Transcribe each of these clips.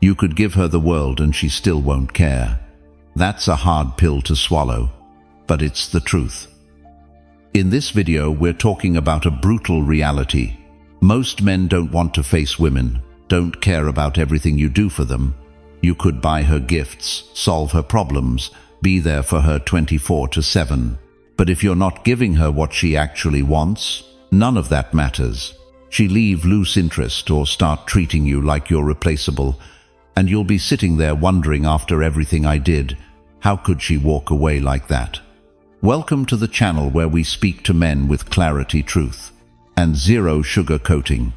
You could give her the world and she still won't care. That's a hard pill to swallow, but it's the truth. In this video, we're talking about a brutal reality. Most men don't want to face women, don't care about everything you do for them. You could buy her gifts, solve her problems, be there for her 24/7. But if you're not giving her what she actually wants, none of that matters. She'll lose interest or start treating you like you're replaceable, and you'll be sitting there wondering after everything I did, how could she walk away like that? Welcome to the channel where we speak to men with clarity, truth, and zero sugarcoating.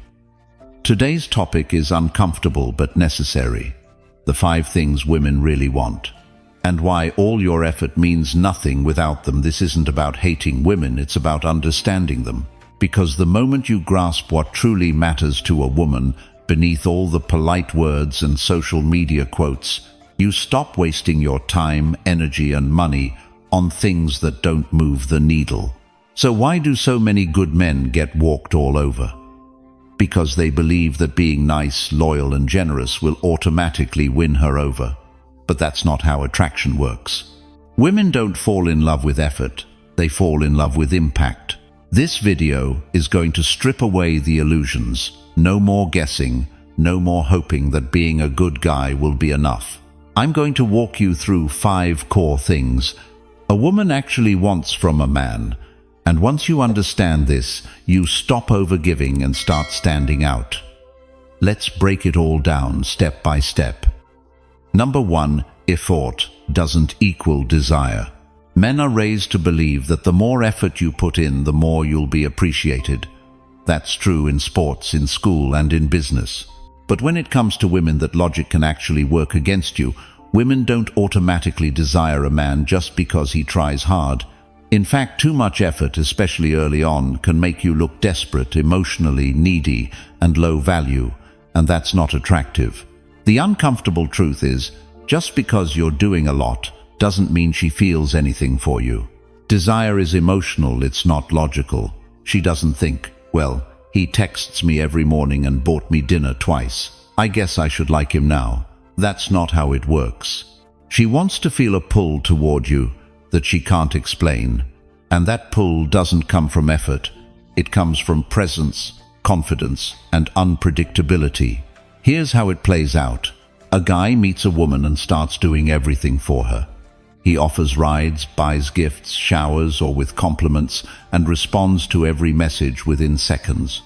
Today's topic is uncomfortable but necessary. The 5 things women really want, and why all your effort means nothing without them. This isn't about hating women, it's about understanding them. Because the moment you grasp what truly matters to a woman, beneath all the polite words and social media quotes, you stop wasting your time, energy, and money on things that don't move the needle. So why do so many good men get walked all over? Because they believe that being nice, loyal, and generous will automatically win her over. But that's not how attraction works. Women don't fall in love with effort, they fall in love with impact. This video is going to strip away the illusions. No more guessing, no more hoping that being a good guy will be enough. I'm going to walk you through 5 core things a woman actually wants from a man. And once you understand this, you stop overgiving and start standing out. Let's break it all down step by step. Number 1, effort doesn't equal desire. Men are raised to believe that the more effort you put in, the more you'll be appreciated. That's true in sports, in school, and in business. But when it comes to women, that logic can actually work against you. Women don't automatically desire a man just because he tries hard. In fact, too much effort, especially early on, can make you look desperate, emotionally needy, and low value, and that's not attractive. The uncomfortable truth is, just because you're doing a lot doesn't mean she feels anything for you. Desire is emotional, it's not logical. She doesn't think, well, he texts me every morning and bought me dinner twice. I guess I should like him now. That's not how it works. She wants to feel a pull toward you that she can't explain. And that pull doesn't come from effort. It comes from presence, confidence, and unpredictability. Here's how it plays out. A guy meets a woman and starts doing everything for her. He offers rides, buys gifts, showers or with compliments, and responds to every message within seconds.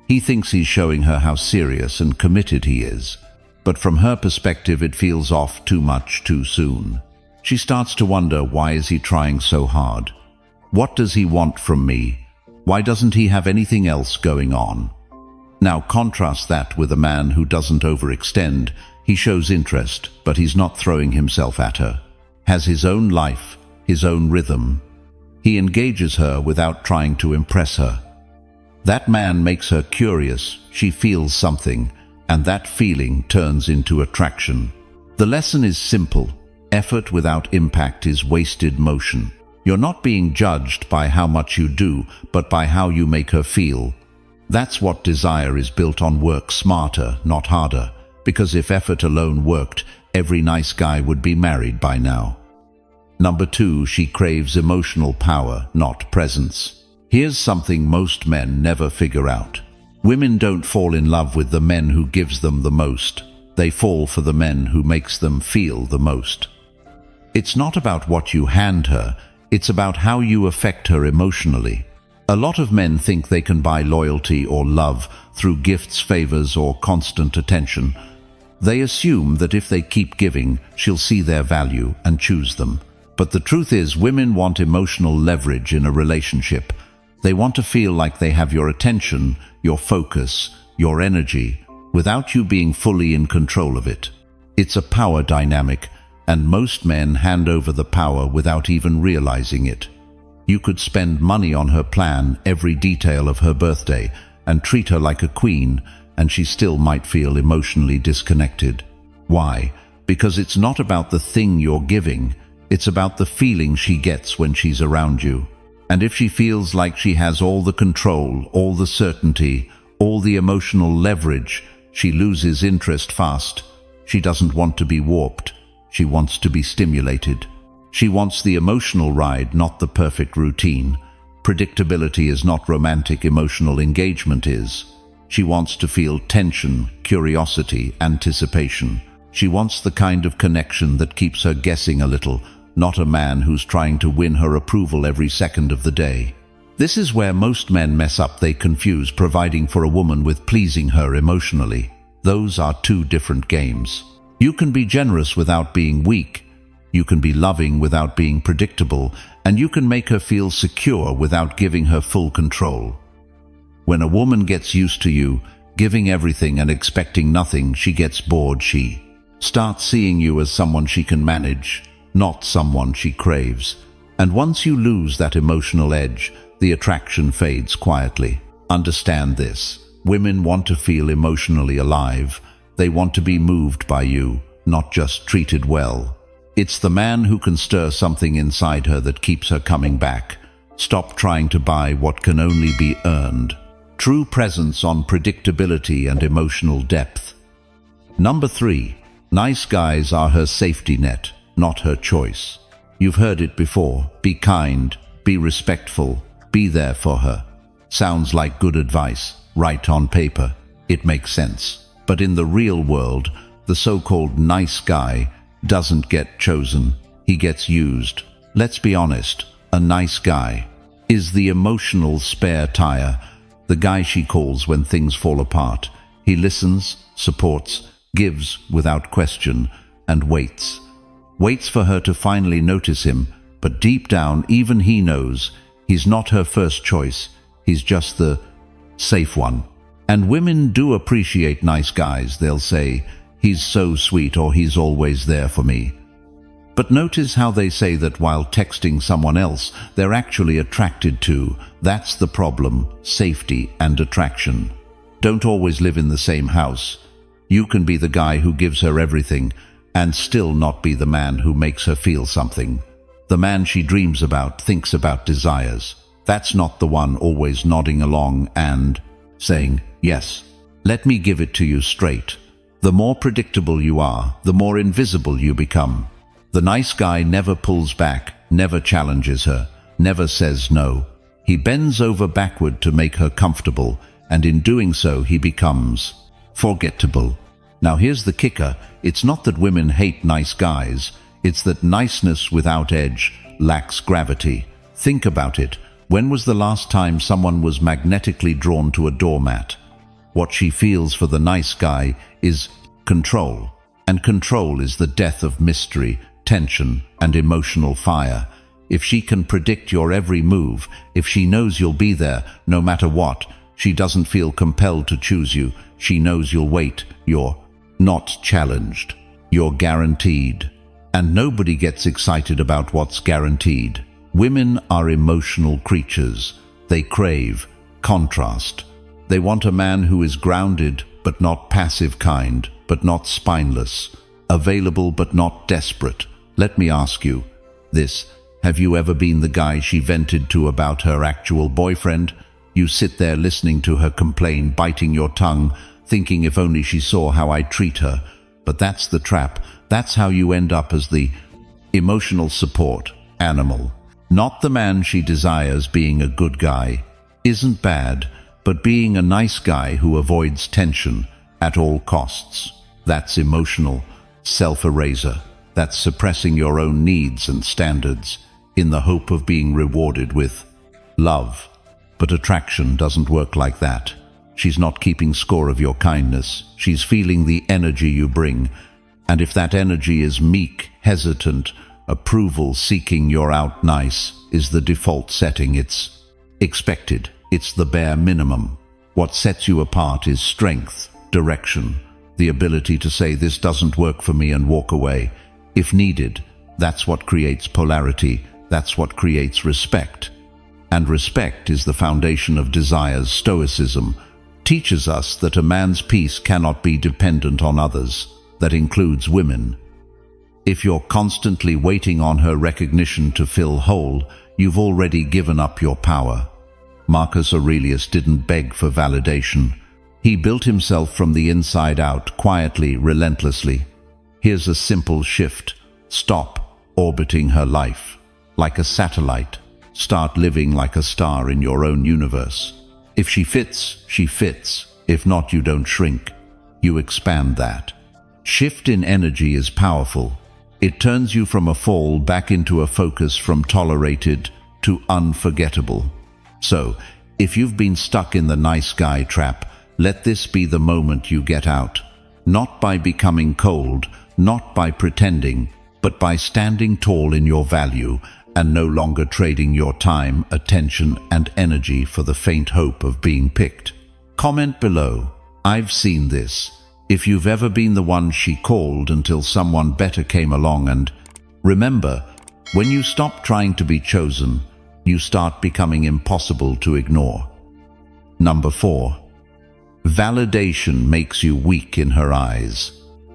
He thinks he's showing her how serious and committed he is. But from her perspective, it feels off too much too soon. She starts to wonder, why is he trying so hard? What does he want from me? Why doesn't he have anything else going on? Now contrast that with a man who doesn't overextend. He shows interest, but he's not throwing himself at her. Has his own life, his own rhythm. He engages her without trying to impress her. That man makes her curious, she feels something, and that feeling turns into attraction. The lesson is simple. Effort without impact is wasted motion. You're not being judged by how much you do, but by how you make her feel. That's what desire is built on. Work smarter, not harder. Because if effort alone worked, every nice guy would be married by now. Number 2, she craves emotional power, not presence. Here's something most men never figure out. Women don't fall in love with the men who gives them the most. They fall for the men who makes them feel the most. It's not about what you hand her, it's about how you affect her emotionally. A lot of men think they can buy loyalty or love through gifts, favors, or constant attention. They assume that if they keep giving, she'll see their value and choose them. But the truth is, women want emotional leverage in a relationship. They want to feel like they have your attention, your focus, your energy, without you being fully in control of it. It's a power dynamic, and most men hand over the power without even realizing it. You could spend money on her plan, every detail of her birthday, and treat her like a queen, and she still might feel emotionally disconnected. Why? Because it's not about the thing you're giving, it's about the feeling she gets when she's around you. And if she feels like she has all the control, all the certainty, all the emotional leverage, she loses interest fast. She doesn't want to be warped. She wants to be stimulated. She wants the emotional ride, not the perfect routine. Predictability is not romantic, emotional engagement is. She wants to feel tension, curiosity, anticipation. She wants the kind of connection that keeps her guessing a little, not a man who's trying to win her approval every second of the day. This is where most men mess up. They confuse providing for a woman with pleasing her emotionally. Those are two different games. You can be generous without being weak. You can be loving without being predictable, and you can make her feel secure without giving her full control. When a woman gets used to you, giving everything and expecting nothing, she gets bored. She starts seeing you as someone she can manage, not someone she craves. And once you lose that emotional edge, the attraction fades quietly. Understand this. Women want to feel emotionally alive. They want to be moved by you, not just treated well. It's the man who can stir something inside her that keeps her coming back. Stop trying to buy what can only be earned. True presence on predictability and emotional depth. Number 3. Nice guys are her safety net, not her choice. You've heard it before. Be kind, be respectful, be there for her. Sounds like good advice, right on paper. It makes sense. But in the real world, the so-called nice guy doesn't get chosen. He gets used. Let's be honest, a nice guy is the emotional spare tire, the guy she calls when things fall apart. He listens, supports, gives without question, and waits. Waits for her to finally notice him, but deep down, even he knows he's not her first choice. He's just the safe one. And women do appreciate nice guys. They'll say, "He's so sweet," or "He's always there for me." But notice how they say that while texting someone else they're actually attracted to. That's the problem: safety and attraction. Don't always live in the same house. You can be the guy who gives her everything and still not be the man who makes her feel something. The man she dreams about, thinks about, desires. That's not the one always nodding along and saying, "Yes, let me give it to you straight." The more predictable you are, the more invisible you become. The nice guy never pulls back, never challenges her, never says no. He bends over backward to make her comfortable, and in doing so he becomes forgettable. Now here's the kicker: it's not that women hate nice guys, it's that niceness without edge lacks gravity. Think about it. When was the last time someone was magnetically drawn to a doormat? What she feels for the nice guy is control. And control is the death of mystery, tension, and emotional fire. If she can predict your every move, if she knows you'll be there no matter what, she doesn't feel compelled to choose you. She knows you'll wait. You're not challenged. You're guaranteed. And nobody gets excited about what's guaranteed. Women are emotional creatures. They crave contrast. They want a man who is grounded but not passive, kind but not spineless, available but not desperate. Let me ask you this: have you ever been the guy she vented to about her actual boyfriend? You sit there listening to her complain, biting your tongue, thinking if only she saw how I treat her. But that's the trap. That's how you end up, as the emotional support animal. Not the man she desires. Being a good guy isn't bad, but being a nice guy who avoids tension at all costs, that's emotional self-eraser. That's suppressing your own needs and standards in the hope of being rewarded with love. But attraction doesn't work like that. She's not keeping score of your kindness. She's feeling the energy you bring. And if that energy is meek, hesitant, approval-seeking, you're out. Nice is the default setting. It's expected. It's the bare minimum. What sets you apart is strength, direction, the ability to say, "This doesn't work for me," and walk away if needed. That's what creates polarity. That's what creates respect. And respect is the foundation of desires. Stoicism teaches us that a man's peace cannot be dependent on others. That includes women. If you're constantly waiting on her recognition to fill whole, you've already given up your power. Marcus Aurelius didn't beg for validation. He built himself from the inside out, quietly, relentlessly. Here's a simple shift. Stop orbiting her life like a satellite. Start living like a star in your own universe. If she fits, she fits. If not, you don't shrink. You expand that. Shift in energy is powerful. It turns you from a fall back into a focus, from tolerated to unforgettable. So, if you've been stuck in the nice guy trap, let this be the moment you get out. Not by becoming cold, not by pretending, but by standing tall in your value and no longer trading your time, attention, and energy for the faint hope of being picked. Comment below. I've seen this. If you've ever been the one she called until someone better came along. And remember, when you stop trying to be chosen, you start becoming impossible to ignore. Number 4. Validation makes you weak in her eyes.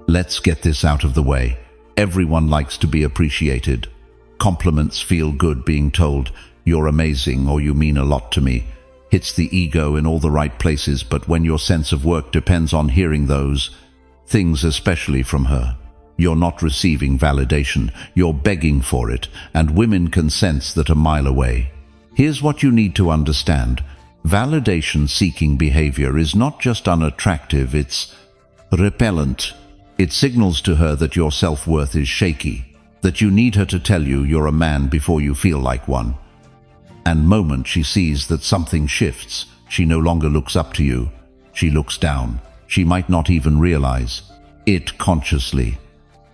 Let's get this out of the way. Everyone likes to be appreciated. Compliments feel good. Being told, "You're amazing," or "You mean a lot to me," hits the ego in all the right places. But when your sense of worth depends on hearing those things, especially from her, you're not receiving validation, you're begging for it, and women can sense that a mile away. Here's what you need to understand. Validation-seeking behavior is not just unattractive, it's repellent. It signals to her that your self-worth is shaky, that you need her to tell you you're a man before you feel like one. And moment she sees that something shifts, she no longer looks up to you, she looks down. She might not even realize it consciously.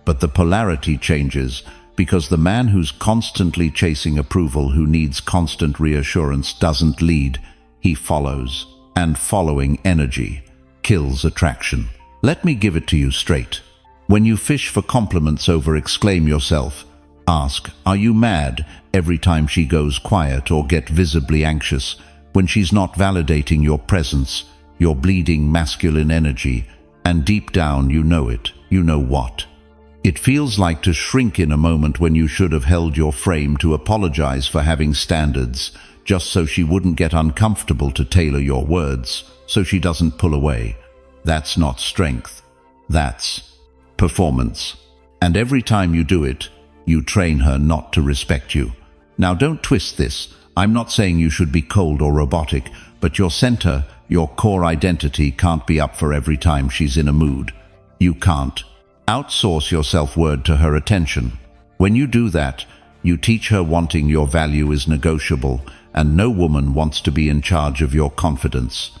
But the polarity changes, because the man who's constantly chasing approval, who needs constant reassurance, doesn't lead, he follows. And following energy kills attraction. Let me give it to you straight. When you fish for compliments, over-exclaim yourself. Ask, are you mad every time she goes quiet, or get visibly anxious when she's not validating your presence, your bleeding masculine energy? And deep down you know it. You know what it feels like to shrink in a moment when you should have held your frame, to apologize for having standards, just so she wouldn't get uncomfortable, to tailor your words so she doesn't pull away. That's not strength. That's performance. And every time you do it, you train her not to respect you. Now don't twist this. I'm not saying you should be cold or robotic, but your center, your core identity can't be up for every time she's in a mood. You can't outsource your self-worth to her attention. When you do that, you teach her wanting your value is negotiable, and no woman wants to be in charge of your confidence.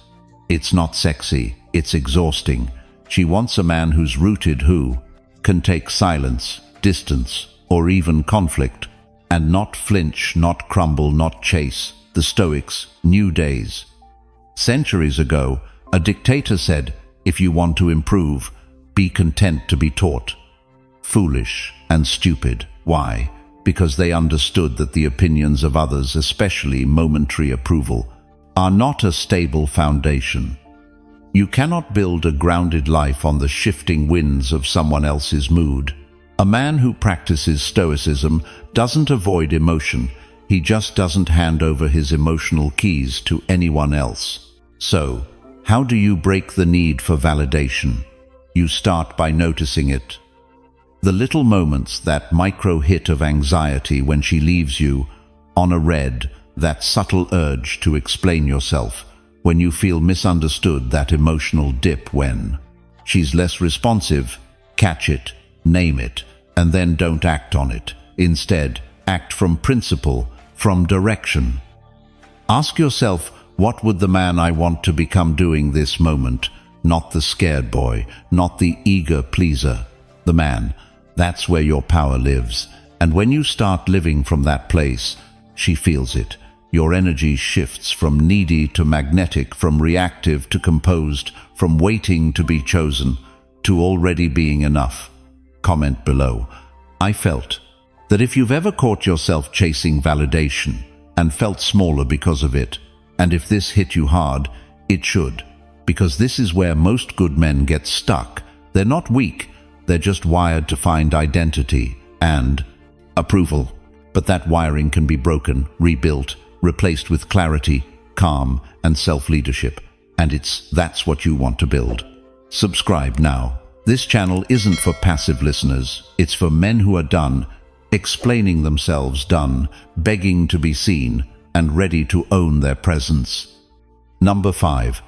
It's not sexy, it's exhausting. She wants a man who's rooted, who can take silence, distance, or even conflict, and not flinch, not crumble, not chase. The Stoics, new days. Centuries ago, a dictator said, if you want to improve, be content to be taught. Foolish and stupid. Why? Because they understood that the opinions of others, especially momentary approval, are not a stable foundation. You cannot build a grounded life on the shifting winds of someone else's mood. A man who practices Stoicism doesn't avoid emotion, he just doesn't hand over his emotional keys to anyone else. So, how do you break the need for validation? You start by noticing it. The little moments, that micro hit of anxiety when she leaves you on a red, that subtle urge to explain yourself, when you feel misunderstood, that emotional dip when she's less responsive. Catch it, name it, and then don't act on it. Instead, act from principle, from direction. Ask yourself, what would the man I want to become doing this moment? Not the scared boy, not the eager pleaser. The man. That's where your power lives. And when you start living from that place, she feels it. Your energy shifts from needy to magnetic, from reactive to composed, from waiting to be chosen to already being enough. Comment below. I felt that if you've ever caught yourself chasing validation and felt smaller because of it, and if this hit you hard, it should, because this is where most good men get stuck. They're not weak, they're just wired to find identity and approval. But that wiring can be broken, rebuilt, replaced with clarity, calm, and self-leadership. And that's what you want to build. Subscribe now. This channel isn't for passive listeners. It's for men who are done explaining themselves, done begging to be seen, and ready to own their presence. Number 5.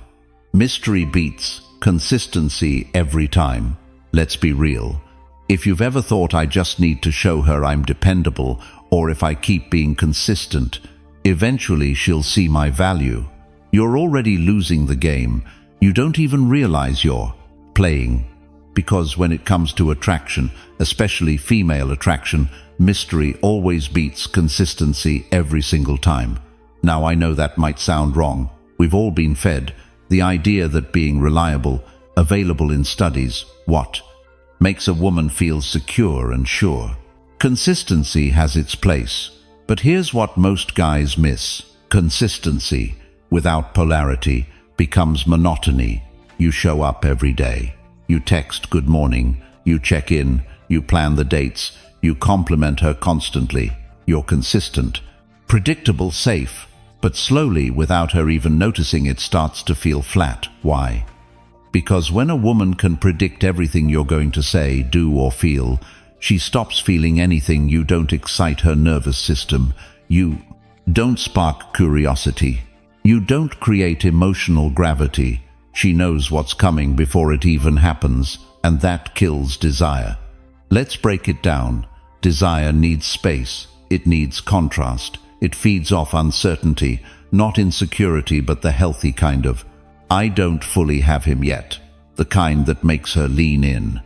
Mystery beats consistency every time. Let's be real. If you've ever thought, I just need to show her I'm dependable, or if I keep being consistent, eventually she'll see my value, you're already losing the game. You don't even realize you're playing. Because when it comes to attraction, especially female attraction, mystery always beats consistency every single time. Now, I know that might sound wrong. We've all been fed the idea that being reliable, available in studies, makes a woman feel secure and sure. Consistency has its place, but here's what most guys miss. Consistency without polarity becomes monotony. You show up every day. You text good morning, you check in, you plan the dates, you compliment her constantly. You're consistent, predictable, safe, but slowly, without her even noticing, it starts to feel flat. Why? Because when a woman can predict everything you're going to say, do, or feel, she stops feeling anything. You don't excite her nervous system. You don't spark curiosity. You don't create emotional gravity. She knows what's coming before it even happens, and that kills desire. Let's break it down. Desire needs space. It needs contrast. It feeds off uncertainty, not insecurity, but the healthy kind of, I don't fully have him yet, the kind that makes her lean in.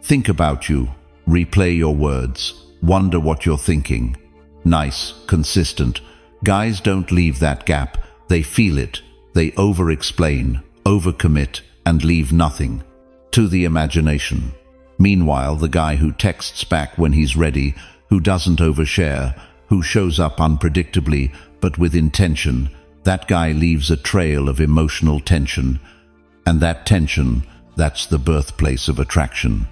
Think about you. Replay your words. Wonder what you're thinking. Nice, consistent. Guys don't leave that gap. They feel it. They over-explain, overcommit, and leave nothing to the imagination. Meanwhile, the guy who texts back when he's ready, who doesn't overshare, who shows up unpredictably but with intention, that guy leaves a trail of emotional tension. And that tension, that's the birthplace of attraction.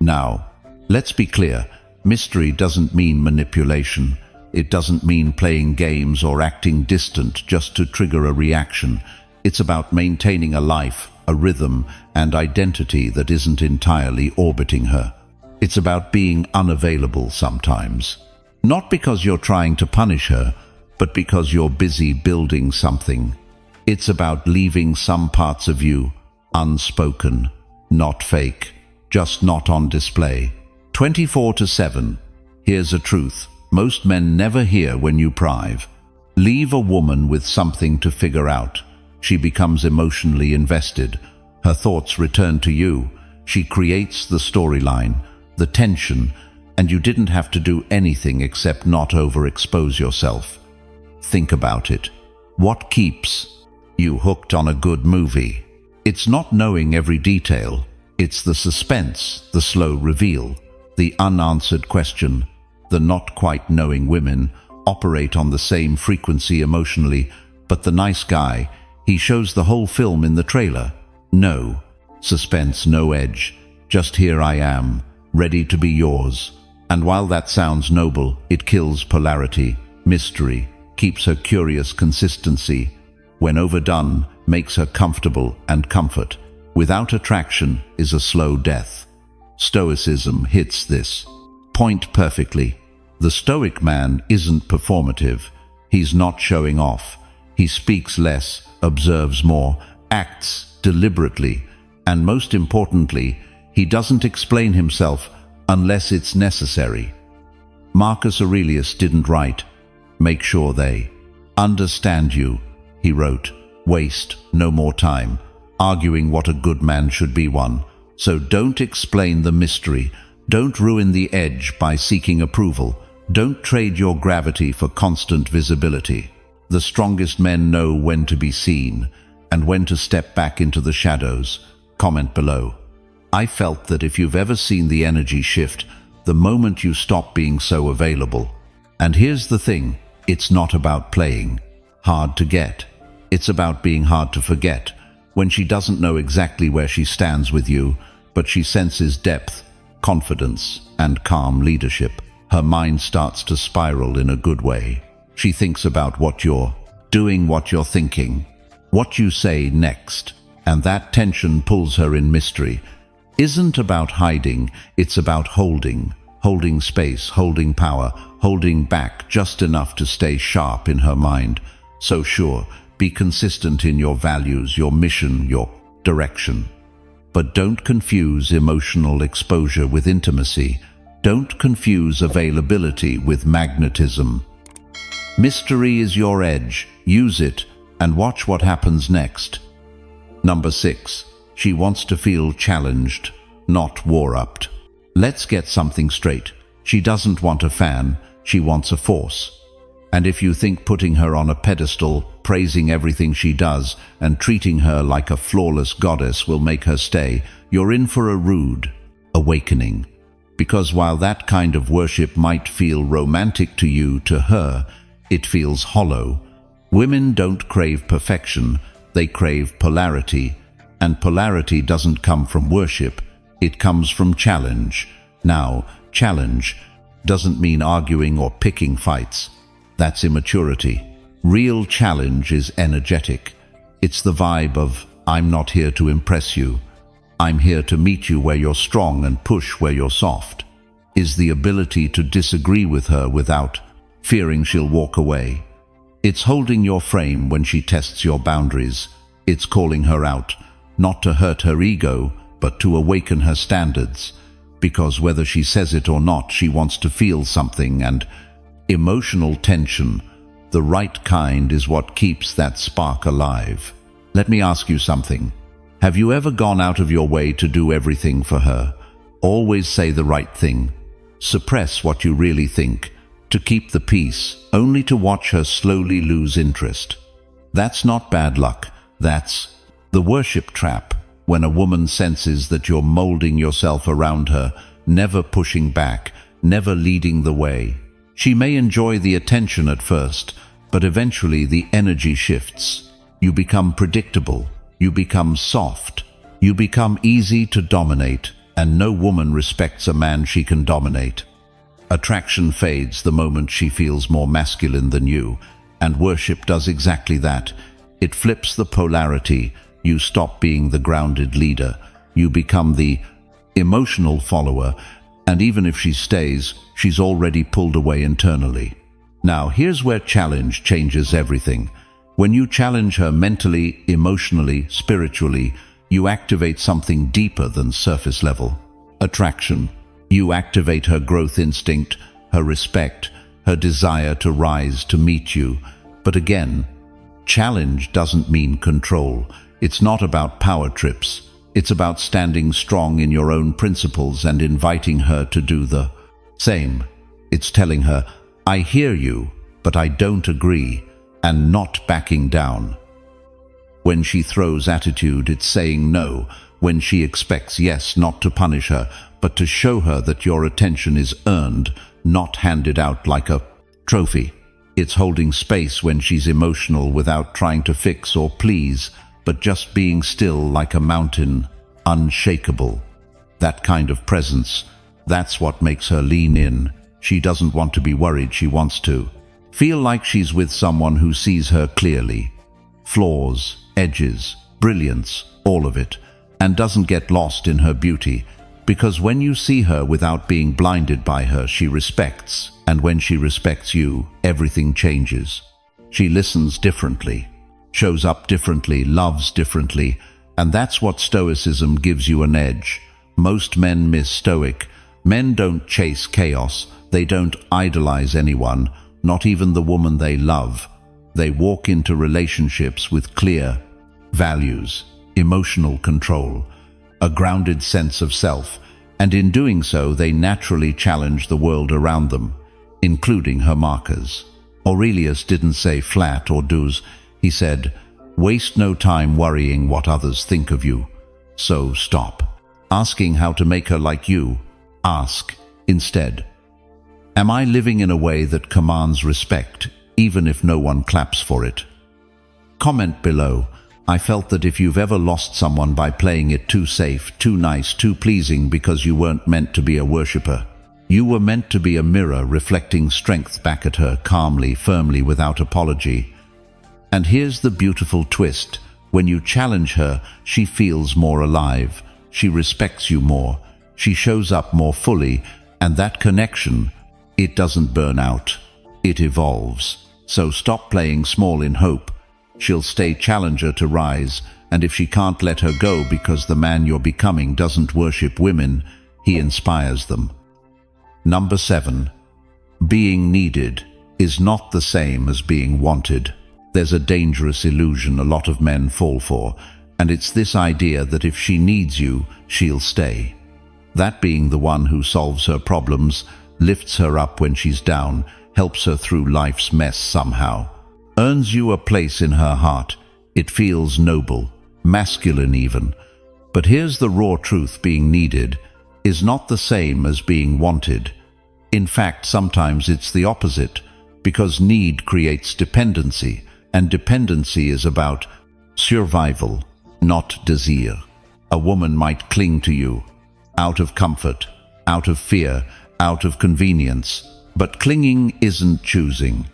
Now, let's be clear. Mystery doesn't mean manipulation. It doesn't mean playing games or acting distant just to trigger a reaction. It's about maintaining a life, a rhythm, and identity that isn't entirely orbiting her. It's about being unavailable sometimes. Not because you're trying to punish her, but because you're busy building something. It's about leaving some parts of you unspoken, not fake, just not on display. 24/7. Here's a truth most men never hear when you prive. Leave a woman with something to figure out. She becomes emotionally invested. Her thoughts return to you. She creates the storyline, the tension, and you didn't have to do anything except not overexpose yourself. Think about it. What keeps you hooked on a good movie? It's not knowing every detail. It's the suspense, the slow reveal, the unanswered question. The not quite knowing women operate on the same frequency emotionally, but the nice guy, he shows the whole film in the trailer. No suspense, no edge, just here I am, ready to be yours. And while that sounds noble, it kills polarity. Mystery keeps her curious. Consistency, when overdone, makes her comfortable, and comfort without attraction is a slow death. Stoicism hits this point perfectly. The Stoic man isn't performative. He's not showing off. He speaks less, observes more, acts deliberately, and most importantly, he doesn't explain himself unless it's necessary. Marcus Aurelius didn't write, "Make sure they understand you." He wrote, "Waste no more time arguing what a good man should be one." So don't explain the mystery. Don't ruin the edge by seeking approval. Don't trade your gravity for constant visibility. The strongest men know when to be seen and when to step back into the shadows. Comment below. I felt that if you've ever seen the energy shift, the moment you stop being so available. And here's the thing, it's not about playing hard to get. It's about being hard to forget. When she doesn't know exactly where she stands with you, but she senses depth, confidence, and calm leadership, her mind starts to spiral in a good way. She thinks about what you're doing, what you're thinking, what you say next, and that tension pulls her in. Mystery isn't about hiding, it's about holding space, holding power, holding back just enough to stay sharp in her mind. So sure, be consistent in your values, your mission, your direction. But don't confuse emotional exposure with intimacy. Don't confuse availability with magnetism. Mystery is your edge. Use it and watch what happens next. Number 6. She wants to feel challenged, not war-upped. Let's get something straight. She doesn't want a fan, she wants a force. And if you think putting her on a pedestal, praising everything she does, and treating her like a flawless goddess will make her stay, you're in for a rude awakening. Because while that kind of worship might feel romantic to you, to her, it feels hollow. Women don't crave perfection, they crave polarity. And polarity doesn't come from worship, it comes from challenge. Now, challenge doesn't mean arguing or picking fights. That's immaturity. Real challenge is energetic. It's the vibe of, I'm not here to impress you. I'm here to meet you where you're strong and push where you're soft. Is the ability to disagree with her without fearing she'll walk away. It's holding your frame when she tests your boundaries. It's calling her out, not to hurt her ego, but to awaken her standards. Because whether she says it or not, she wants to feel something, and emotional tension, the right kind, is what keeps that spark alive. Let me ask you something. Have you ever gone out of your way to do everything for her? Always say the right thing. Suppress what you really think, to keep the peace, only to watch her slowly lose interest. That's not bad luck. That's the worship trap. When a woman senses that you're molding yourself around her, never pushing back, never leading the way. She may enjoy the attention at first, but eventually the energy shifts. You become predictable. You become soft. You become easy to dominate, and no woman respects a man she can dominate. Attraction fades the moment she feels more masculine than you, and worship does exactly that. It flips the polarity. You stop being the grounded leader. You become the emotional follower, and even if she stays, she's already pulled away internally. Now, here's where challenge changes everything. When you challenge her mentally, emotionally, spiritually, you activate something deeper than surface level. Attraction. You activate her growth instinct, her respect, her desire to rise to meet you. But again, challenge doesn't mean control. It's not about power trips. It's about standing strong in your own principles and inviting her to do the same. It's telling her, I hear you, but I don't agree, and not backing down. When she throws attitude, it's saying no. When she expects yes, not to punish her, but to show her that your attention is earned, not handed out like a trophy. It's holding space when she's emotional without trying to fix or please, but just being still like a mountain, unshakable. That kind of presence, that's what makes her lean in. She doesn't want to be worried, she wants to feel like she's with someone who sees her clearly. Flaws, edges, brilliance, all of it, and doesn't get lost in her beauty. Because when you see her without being blinded by her, she respects, and when she respects you, everything changes. She listens differently, shows up differently, loves differently, and that's what Stoicism gives you an edge. Most men miss Stoic. Men don't chase chaos, they don't idolize anyone, not even the woman they love. They walk into relationships with clear values, emotional control, a grounded sense of self, and in doing so they naturally challenge the world around them, including her markers. Aurelius didn't say flat or do's. He said, waste no time worrying what others think of you. So stop asking how to make her like you. Ask instead, am I living in a way that commands respect, even if no one claps for it? Comment below. I felt that if you've ever lost someone by playing it too safe, too nice, too pleasing because you weren't meant to be a worshipper. You were meant to be a mirror reflecting strength back at her, calmly, firmly, without apology. And here's the beautiful twist. When you challenge her, she feels more alive. she respects you more, she shows up more fully, and that connection, it doesn't burn out, it evolves. So stop playing small in hope. She'll stay challenger to rise, and if she can't let her go because the man you're becoming doesn't worship women, he inspires them. Number 7. Being needed is not the same as being wanted. There's a dangerous illusion a lot of men fall for, and it's this idea that if she needs you, she'll stay. That being the one who solves her problems, lifts her up when she's down, helps her through life's mess somehow, earns you a place in her heart. It feels noble, masculine even. But here's the raw truth: being needed is not the same as being wanted. In fact, sometimes it's the opposite, because need creates dependency, and dependency is about survival, not desire. A woman might cling to you out of comfort, out of fear, out of convenience, but clinging isn't choosing.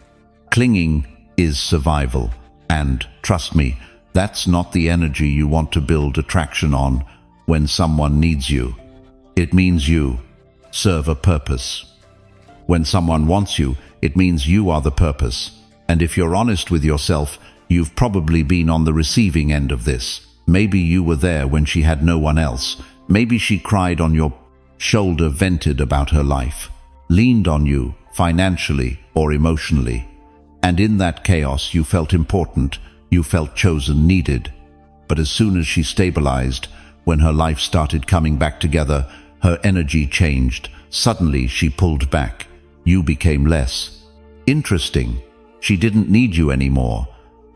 Clinging is survival, and trust me, that's not the energy you want to build attraction on when someone needs you. It means you serve a purpose. When someone wants you, it means you are the purpose. And if you're honest with yourself, you've probably been on the receiving end of this. Maybe you were there when she had no one else. Maybe she cried on your shoulder, vented about her life, leaned on you financially or emotionally. And in that chaos, you felt important, you felt chosen, needed. But as soon as she stabilized, when her life started coming back together, her energy changed. Suddenly she pulled back. You became less interesting. She didn't need you anymore.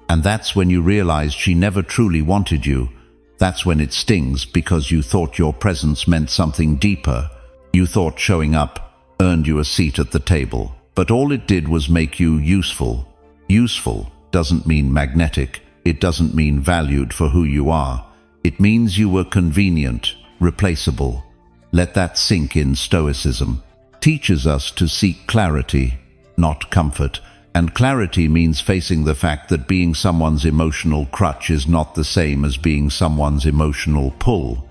And that's when you realized she never truly wanted you. That's when it stings, because you thought your presence meant something deeper. You thought showing up earned you a seat at the table. But all it did was make you useful. Useful doesn't mean magnetic. It doesn't mean valued for who you are. It means you were convenient, replaceable. Let that sink in. Stoicism teaches us to seek clarity, not comfort. And clarity means facing the fact that being someone's emotional crutch is not the same as being someone's emotional pull.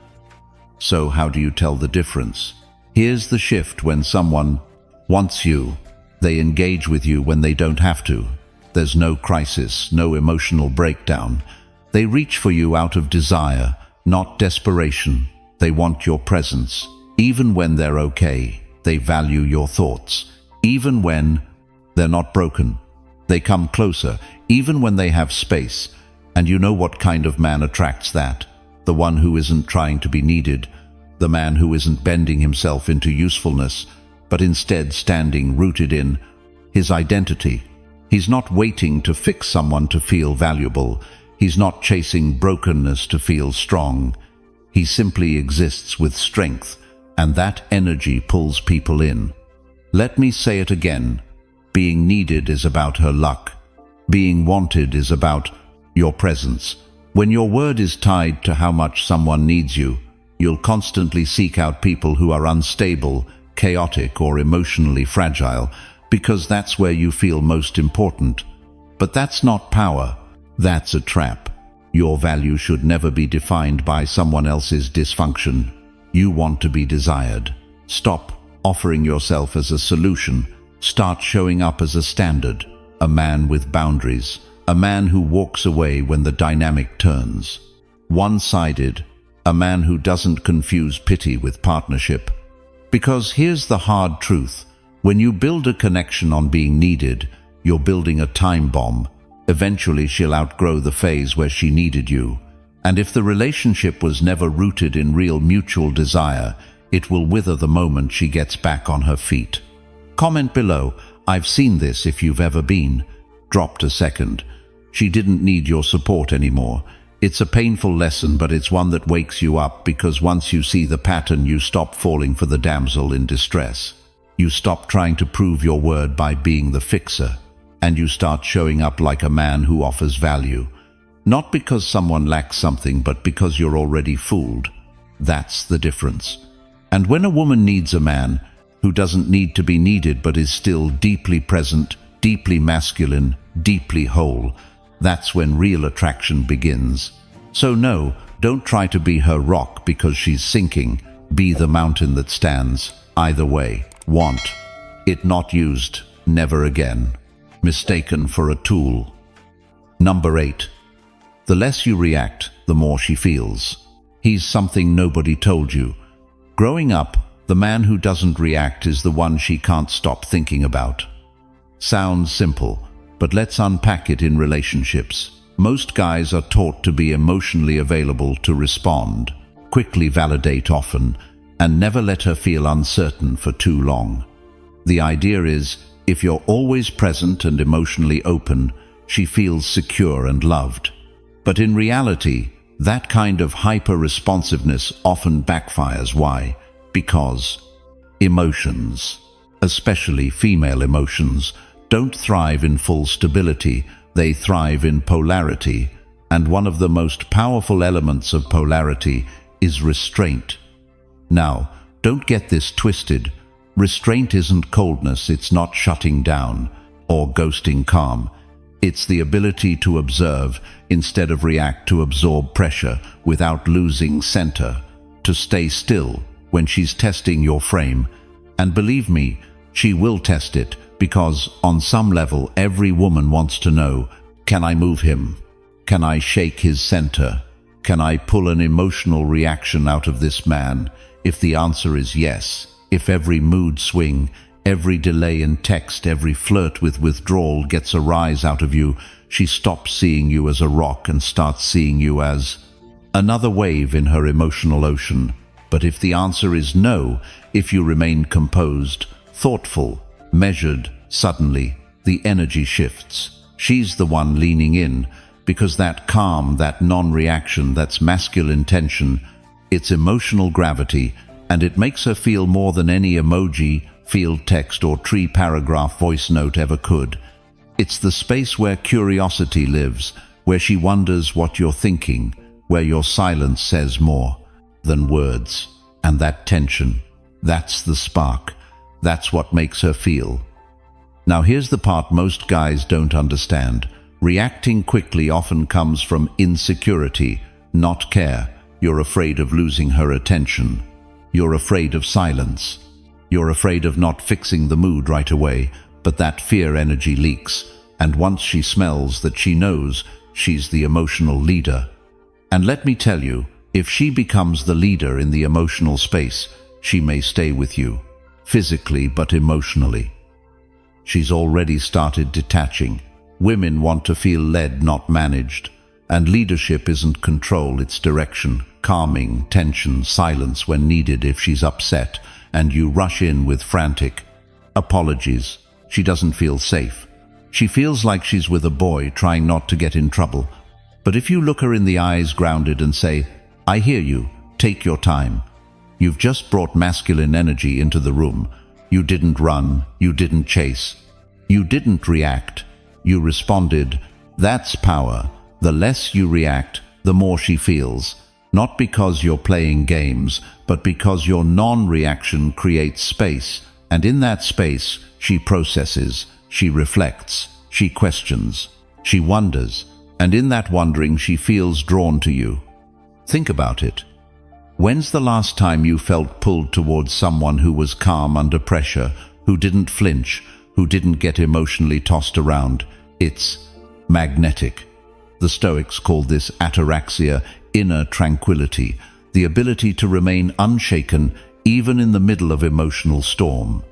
So how do you tell the difference? Here's the shift: when someone wants you, they engage with you when they don't have to. There's no crisis, no emotional breakdown. They reach for you out of desire, not desperation. They want your presence. Even when they're okay, they value your thoughts. Even when they're not broken, they come closer, even when they have space. And you know what kind of man attracts that? The one who isn't trying to be needed, the man who isn't bending himself into usefulness, but instead standing rooted in his identity. He's not waiting to fix someone to feel valuable. He's not chasing brokenness to feel strong. He simply exists with strength, and that energy pulls people in. Let me say it again. Being needed is about her luck. Being wanted is about your presence. When your word is tied to how much someone needs you, you'll constantly seek out people who are unstable, chaotic, or emotionally fragile, because that's where you feel most important. But that's not power. That's a trap. Your value should never be defined by someone else's dysfunction. You want to be desired. Stop offering yourself as a solution. Start showing up as a standard, a man with boundaries, a man who walks away when the dynamic turns. One-sided, a man who doesn't confuse pity with partnership. Because here's the hard truth: when you build a connection on being needed, you're building a time bomb. Eventually she'll outgrow the phase where she needed you. And if the relationship was never rooted in real mutual desire, it will wither the moment she gets back on her feet. Comment below, I've seen this if you've ever been dropped a second. She didn't need your support anymore. It's a painful lesson, but it's one that wakes you up, because once you see the pattern, you stop falling for the damsel in distress. You stop trying to prove your word by being the fixer, and you start showing up like a man who offers value. Not because someone lacks something, but because you're already fooled. That's the difference. And when a woman needs a man who doesn't need to be needed but is still deeply present, deeply masculine, deeply whole, that's when real attraction begins. So no, Don't try to be her rock because she's sinking. Be the mountain that stands. Either way. Want it not used. Never again. Mistaken for a tool. Number 8. The less you react, the more she feels. He's something nobody told you. Growing up, the man who doesn't react is the one she can't stop thinking about. Sounds simple, but let's unpack it in relationships. Most guys are taught to be emotionally available, to respond, quickly validate often, and never let her feel uncertain for too long. The idea is, if you're always present and emotionally open, she feels secure and loved. But in reality, that kind of hyper-responsiveness often backfires. Why? Because emotions, especially female emotions, don't thrive in full stability. They thrive in polarity, and one of the most powerful elements of polarity is restraint. Now, don't get this twisted. Restraint isn't coldness, it's not shutting down or ghosting calm. It's the ability to observe instead of react, to absorb pressure without losing center, to stay still when she's testing your frame. And believe me, she will test it, because on some level every woman wants to know, can I move him? Can I shake his center? Can I pull an emotional reaction out of this man? If the answer is yes, if every mood swing, every delay in text, every flirt with withdrawal gets a rise out of you, she stops seeing you as a rock and starts seeing you as another wave in her emotional ocean. But if the answer is no, if you remain composed, thoughtful, measured, suddenly the energy shifts. She's the one leaning in, because that calm, that non-reaction, that's masculine tension, it's emotional gravity, and it makes her feel more than any emoji, field text, or tree paragraph voice note ever could. It's the space where curiosity lives, where she wonders what you're thinking, where your silence says more than words. And that tension, that's the spark. That's what makes her feel. Now here's the part most guys don't understand. Reacting quickly often comes from insecurity, not care. You're afraid of losing her attention. You're afraid of silence. You're afraid of not fixing the mood right away, but that fear energy leaks, and once she smells that, she knows she's the emotional leader. And let me tell you, if she becomes the leader in the emotional space, she may stay with you, physically but emotionally. She's already started detaching. Women want to feel led, not managed. And leadership isn't control, it's direction, calming, tension, silence when needed if she's upset, and you rush in with frantic apologies. She doesn't feel safe. She feels like she's with a boy trying not to get in trouble. But if you look her in the eyes, grounded, and say, I hear you, take your time. You've just brought masculine energy into the room. You didn't run, you didn't chase. You didn't react, you responded. That's power. The less you react, the more she feels. Not because you're playing games, but because your non-reaction creates space. And in that space, she processes, she reflects, she questions, she wonders. And in that wondering, she feels drawn to you. Think about it. When's the last time you felt pulled towards someone who was calm under pressure, who didn't flinch, who didn't get emotionally tossed around? It's magnetic. The Stoics called this ataraxia, inner tranquility, the ability to remain unshaken even in the middle of emotional storm.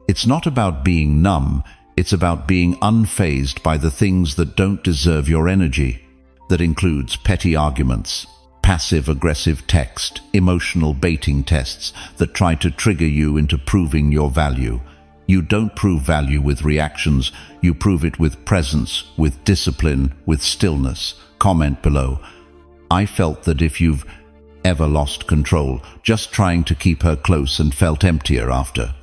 It's not about being numb, it's about being unfazed by the things that don't deserve your energy. That includes petty arguments, passive-aggressive text, emotional baiting tests that try to trigger you into proving your value. You don't prove value with reactions, you prove it with presence, with discipline, with stillness. Comment below. I felt that if you've ever lost control, just trying to keep her close and felt emptier after.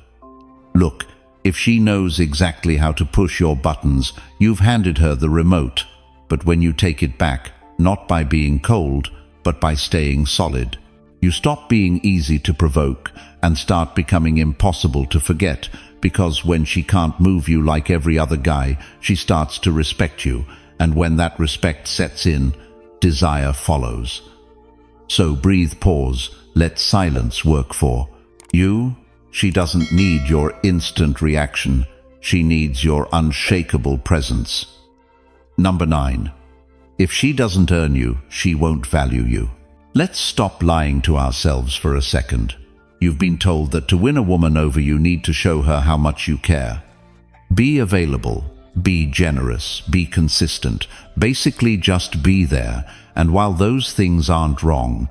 Look, if she knows exactly how to push your buttons, you've handed her the remote. But when you take it back, not by being cold, but by staying solid, you stop being easy to provoke and start becoming impossible to forget, because when she can't move you like every other guy, she starts to respect you, and when that respect sets in, desire follows. So breathe, pause, let silence work for you. She doesn't need your instant reaction. She needs your unshakable presence. Number 9. If she doesn't earn you, she won't value you. Let's stop lying to ourselves for a second. You've been told that to win a woman over you need to show her how much you care. Be available, be generous, be consistent. Basically just be there. And while those things aren't wrong,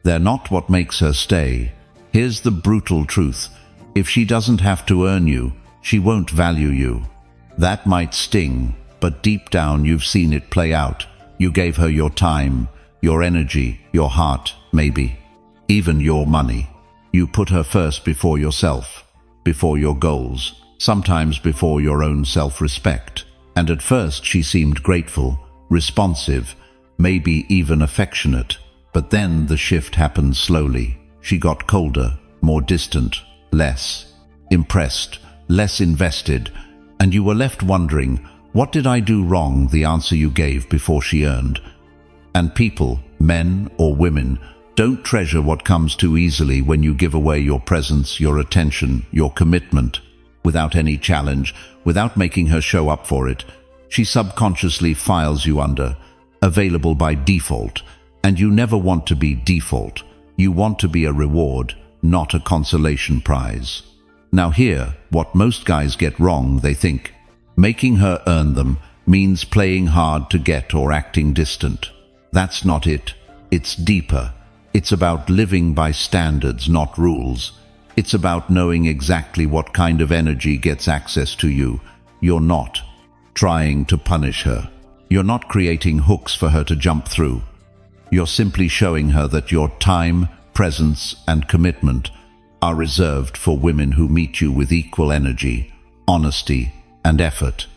they're not what makes her stay. Here's the brutal truth. If she doesn't have to earn you, she won't value you. That might sting, but deep down you've seen it play out. You gave her your time, your energy, your heart, maybe, even your money. You put her first before yourself, before your goals, sometimes before your own self-respect. And at first she seemed grateful, responsive, maybe even affectionate. But then the shift happened slowly. She got colder, more distant, less impressed, less invested, and you were left wondering, what did I do wrong? The answer you gave before she earned. And people, men or women, don't treasure what comes too easily when you give away your presence, your attention, your commitment, without any challenge, without making her show up for it. She subconsciously files you under, available by default, and you never want to be default. You want to be a reward, not a consolation prize. Now here, what most guys get wrong, they think making her earn them means playing hard to get or acting distant. That's not it. It's deeper. It's about living by standards, not rules. It's about knowing exactly what kind of energy gets access to you. You're not trying to punish her. You're not creating hooks for her to jump through. You're simply showing her that your time, presence, and commitment are reserved for women who meet you with equal energy, honesty, and effort.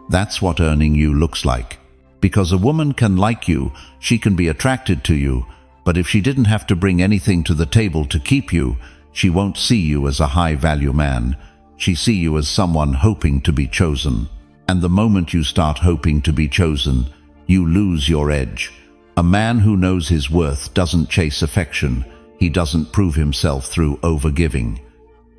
That's what earning you looks like. Because a woman can like you, she can be attracted to you, but if she didn't have to bring anything to the table to keep you, she won't see you as a high-value man. She see you as someone hoping to be chosen. And the moment you start hoping to be chosen, you lose your edge. A man who knows his worth doesn't chase affection. He doesn't prove himself through overgiving.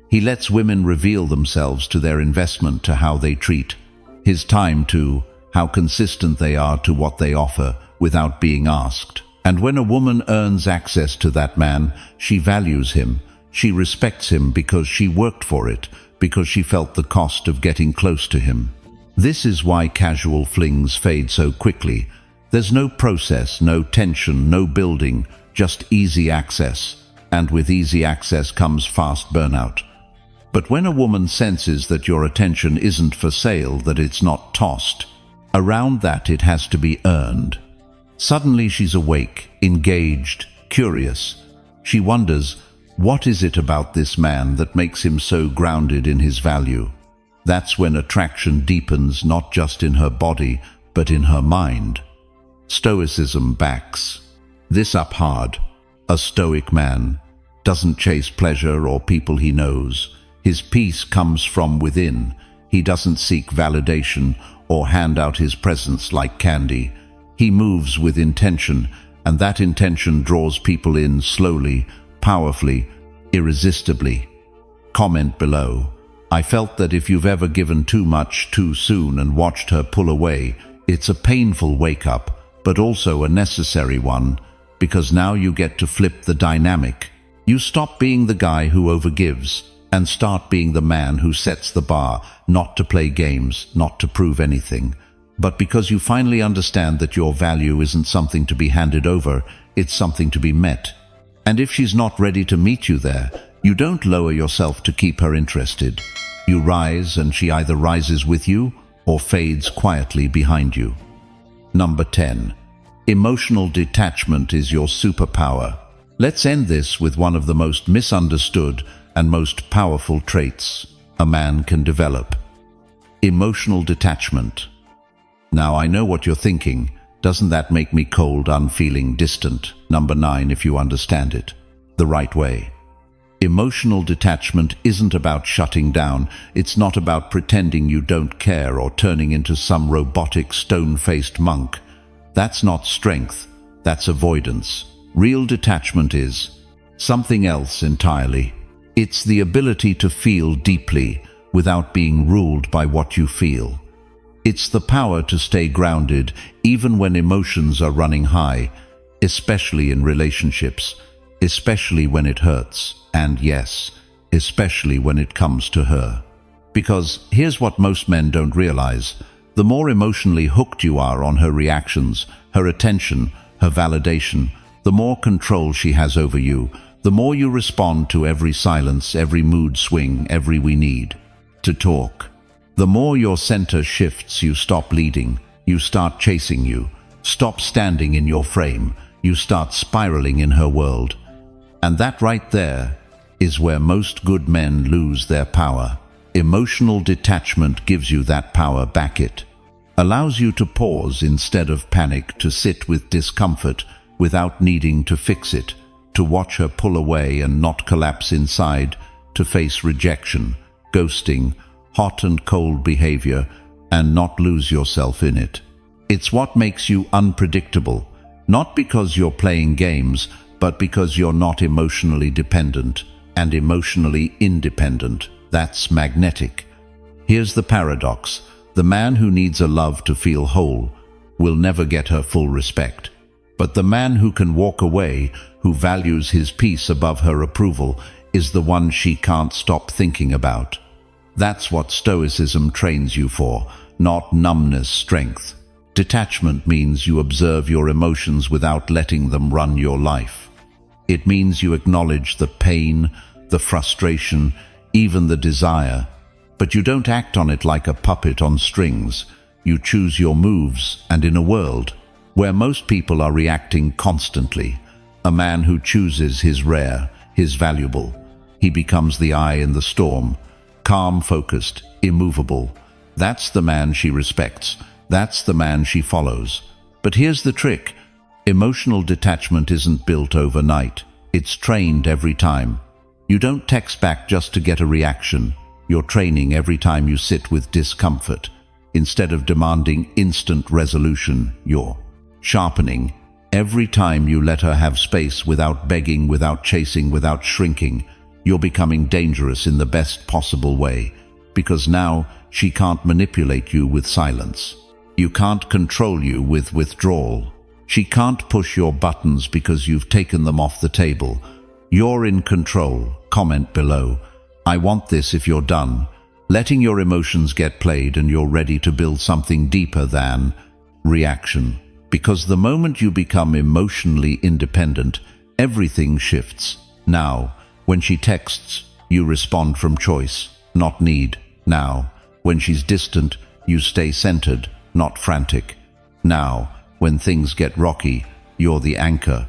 He lets women reveal themselves to their investment, to how they treat his time, to how consistent they are to what they offer without being asked. And when a woman earns access to that man, she values him. She respects him because she worked for it, because she felt the cost of getting close to him. This is why casual flings fade so quickly. There's no process, no tension, no building, just easy access. And with easy access comes fast burnout. But when a woman senses that your attention isn't for sale, that it's not tossed, around that it has to be earned. Suddenly she's awake, engaged, curious. She wonders, what is it about this man that makes him so grounded in his value? That's when attraction deepens, not just in her body, but in her mind. Stoicism backs this up hard. A stoic man doesn't chase pleasure or people he knows. His peace comes from within. He doesn't seek validation or hand out his presence like candy. He moves with intention, and that intention draws people in slowly, powerfully, irresistibly. Comment below. I felt that if you've ever given too much too soon and watched her pull away, it's a painful wake-up, but also a necessary one, because now you get to flip the dynamic. You stop being the guy who overgives and start being the man who sets the bar, not to play games, not to prove anything, but because you finally understand that your value isn't something to be handed over, it's something to be met. And if she's not ready to meet you there, you don't lower yourself to keep her interested. You rise, and she either rises with you or fades quietly behind you. Number 10. Emotional detachment is your superpower. Let's end this with one of the most misunderstood and most powerful traits a man can develop. Emotional detachment. Now I know what you're thinking. Doesn't that make me cold, unfeeling, distant? Number 9, if you understand it the right way. Emotional detachment isn't about shutting down. It's not about pretending you don't care or turning into some robotic, stone-faced monk. That's not strength. That's avoidance. Real detachment is something else entirely. It's the ability to feel deeply without being ruled by what you feel. It's the power to stay grounded even when emotions are running high, especially in relationships, especially when it hurts, and yes, especially when it comes to her. Because here's what most men don't realize: the more emotionally hooked you are on her reactions, her attention, her validation, the more control she has over you, the more you respond to every silence, every mood swing, every "we need to talk." The more your center shifts, you stop leading, you start chasing, you stop standing in your frame, you start spiraling in her world. And that right there is where most good men lose their power. Emotional detachment gives you that power back. It allows you to pause instead of panic, to sit with discomfort without needing to fix it, to watch her pull away and not collapse inside, to face rejection, ghosting, hot and cold behavior, and not lose yourself in it. It's what makes you unpredictable, not because you're playing games, but because you're not emotionally dependent and emotionally independent. That's magnetic. Here's the paradox: the man who needs a love to feel whole will never get her full respect. But the man who can walk away, who values his peace above her approval, is the one she can't stop thinking about. That's what Stoicism trains you for, not numbness, strength. Detachment means you observe your emotions without letting them run your life. It means you acknowledge the pain, the frustration, even the desire, but you don't act on it like a puppet on strings. You choose your moves, and in a world where most people are reacting constantly, a man who chooses is rare, is valuable. He becomes the eye in the storm, calm, focused, immovable. That's the man she respects. That's the man she follows. But here's the trick: emotional detachment isn't built overnight. It's trained every time. You don't text back just to get a reaction. You're training every time you sit with discomfort. Instead of demanding instant resolution, you're sharpening. Every time you let her have space without begging, without chasing, without shrinking, you're becoming dangerous in the best possible way, because now she can't manipulate you with silence. You can't control you with withdrawal. She can't push your buttons because you've taken them off the table. You're in control. Comment below: I want this if you're done letting your emotions get played and you're ready to build something deeper than reaction. Because the moment you become emotionally independent, everything shifts. Now, when she texts, you respond from choice, not need. Now, when she's distant, you stay centered, not frantic. Now, when things get rocky, you're the anchor.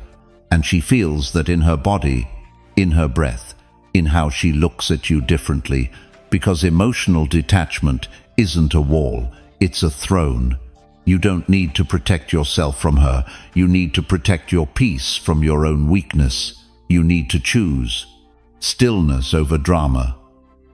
And she feels that in her body, in her breath, in how she looks at you differently, because emotional detachment isn't a wall, it's a throne. You don't need to protect yourself from her. You need to protect your peace from your own weakness. You need to choose stillness over drama,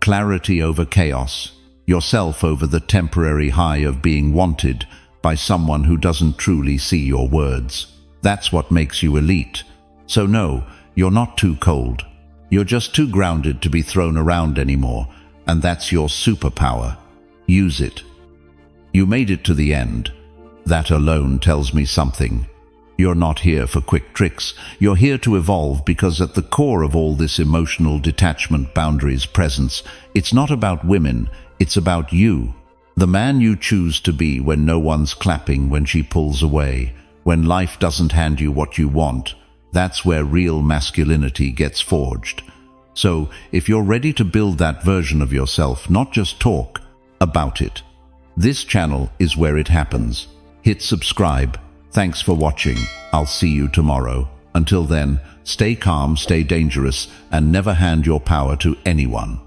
clarity over chaos, yourself over the temporary high of being wanted by someone who doesn't truly see your words. That's what makes you elite. So no, you're not too cold. You're just too grounded to be thrown around anymore, and that's your superpower. Use it. You made it to the end. That alone tells me something. You're not here for quick tricks. You're here to evolve, because at the core of all this emotional detachment, boundaries, presence, it's not about women, it's about you. The man you choose to be when no one's clapping, when she pulls away, when life doesn't hand you what you want. That's where real masculinity gets forged. So, if you're ready to build that version of yourself, not just talk about it, this channel is where it happens. Hit subscribe. Thanks for watching. I'll see you tomorrow. Until then, stay calm, stay dangerous, and never hand your power to anyone.